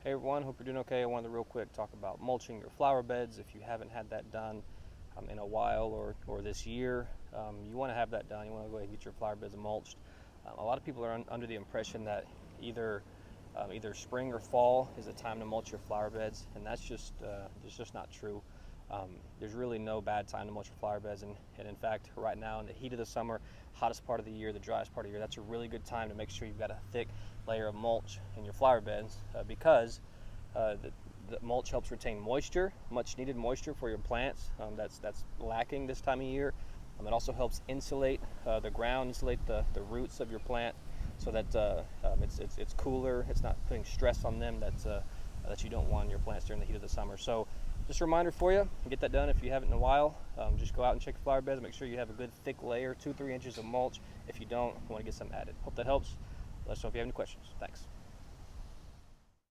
Hey everyone, hope you're doing okay. I wanted to real quick talk about mulching your flower beds. If you haven't had that done in a while or this year, you want to have that done. You want to go ahead and get your flower beds mulched. A lot of people are under the impression that either spring or fall is the time to mulch your flower beds, and that's just not true. There's really no bad time to mulch your flower beds, and in fact, right now in the heat of the summer, hottest part of the year, the driest part of the year, that's a really good time to make sure you've got a thick layer of mulch in your flower beds because the mulch helps retain moisture, much needed moisture for your plants. That's lacking this time of year. It also helps insulate the ground, insulate the roots of your plant, so that it's cooler. It's not putting stress on them that you don't want in your plants during the heat of the summer. So just a reminder for you, get that done if you haven't in a while. Just go out and check your flower beds, make sure you have a good thick layer, 2-3 inches of mulch. If you don't, you want to get some added. Hope that helps. Let us know if you have any questions. Thanks.